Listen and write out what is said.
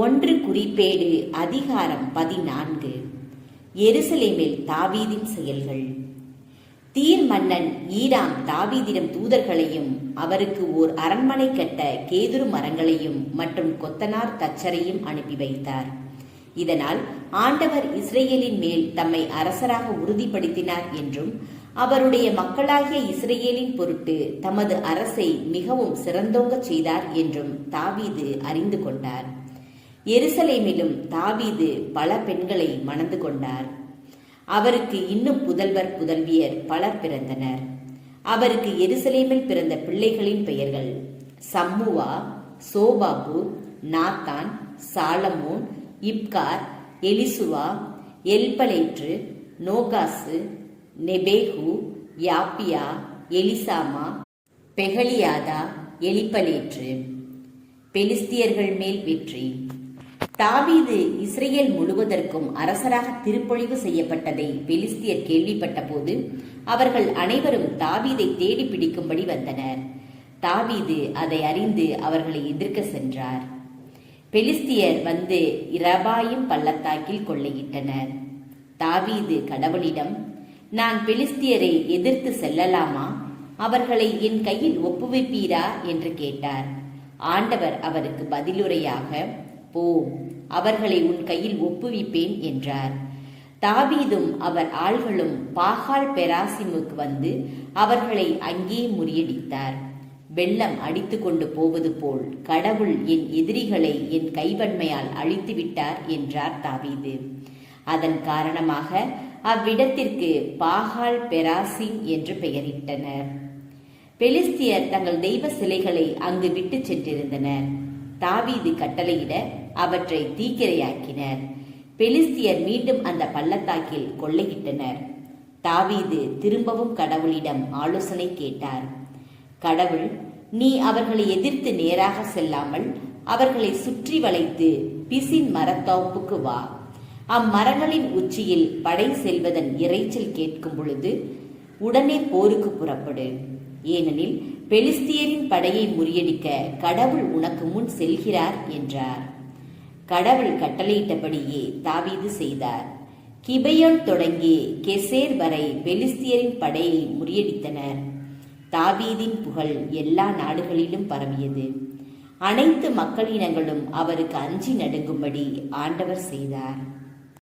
ஒன்று குறிப்பேடு அதிகாரம் 14. எருசலேமில் தாவீதின் செயல்கள். தீர் மன்னன் ஈராம் தாவீதிடம் தூதர்களையும் அவருக்கு ஓர் அரண்மனை கட்ட கேதுரு மரங்களையும் மற்றும் கொத்தனார் தச்சரையும் அனுப்பி வைத்தார். இதனால் ஆண்டவர் இஸ்ரேலின் மேல் தம்மை அரசராக உறுதிப்படுத்தினார் என்றும் அவருடைய மக்களாகிய இஸ்ரேலின் பொருட்டு தமது அரசை மிகவும் சிறந்தோங்கச் செய்தார் என்றும் தாவீது அறிந்து கொண்டார். எருசலேமிலும் தாவீது பல பெண்களை மணந்து கொண்டார். அவருக்கு இன்னும் புதல்வர் புதல்வியர் பலர் பிறந்தனர். அவருக்கு எருசலேமில் பிறந்த பிள்ளைகளின் பெயர்கள் சம்முவா, சோபாபு, நாத்தான், சாலமோன், இப்கார், எலிசுவா, எல்பலேற்று, நோகாசு, நெபேகு, யாப்பியா, எலிசாமா, பெகலியாதா, எலிப்பலேற்று. பெலிஸ்தியர்கள் மேல் வெற்றி. தாவீது இஸ்ரேல் முழுவதற்கும் அரசராக திருப்பொழிவு செய்யப்பட்டதை பெலிஸ்தியர் கேள்விப்பட்ட போது அவர்கள் அனைவரும் தாவீதை தேடி பிடிக்கும்படி வந்தனர். தாவீது அதை அறிந்து அவர்களை எதிர்க்க சென்றார். பெலிஸ்தியர் வந்து இரபாயும் பள்ளத்தாக்கில் கொள்ளையிட்டனர். தாவீது கடவுளிடம், நான் பெலிஸ்தியரை எதிர்த்து செல்லலாமா? அவர்களை என் கையில் ஒப்புவிப்பீரா என்று கேட்டார். ஆண்டவர் அவருக்கு பதிலுரையாக, போ, அவர்களை உன் கையில் ஒப்புவிப்பேன் என்றார். தாவீதும் அவர் ஆள்களும் பாகால் பெராசிமுக்கு வந்து அவர்களை அங்கே முறியடித்தார். வெள்ளம் அடித்து கொண்டு போவது போல் கடவுள் என் எதிரிகளை என் கைவன்மையால் அழித்து விட்டார் என்றார் தாவீது. அதன் காரணமாக அவ்விடத்திற்கு பாகால் பெராசிம் என்று பெயரிட்டனர். பெலிஸ்தியர் தங்கள் தெய்வ சிலைகளை அங்கு விட்டு சென்றிருந்தனர். தாவீது கட்டளையிட அவற்றை தீக்கிரையாக்கினர். பெலிஸ்தியர் மீண்டும் அந்த பள்ளத்தாக்கில் கொள்ளையிட்டனர். தாவீது திரும்பவும் கடவுளிடம் ஆலோசனை கேட்டார். கடவுள், நீ அவர்களை எதிர்த்து நேராக செல்லாமல் அவர்களை சுற்றி வளைத்து பிசின் மரத்தோப்புக்கு வா. அம்மரங்களின் உச்சியில் படை செல்வதன் இறைச்சல் கேட்கும் பொழுது உடனே போருக்கு புறப்படு. ஏனெனில் பெலிஸ்தியரின் படையை முறியடிக்க கடவுள் உனக்கு முன் செல்கிறார் என்றார். கடவுள் கட்டளையிட்டபடியே தாவீது செய்தார். கிபையோன் தொடங்கி கெசேர் வரை பெலிஸ்தியரின் படையை முறியடித்தனர். தாவீதின் புகழ் எல்லா நாடுகளிலும் பரவியது. அனைத்து மக்களினங்களும் அவருக்கு அஞ்சி நடுங்கும்படி ஆண்டவர் செய்தார்.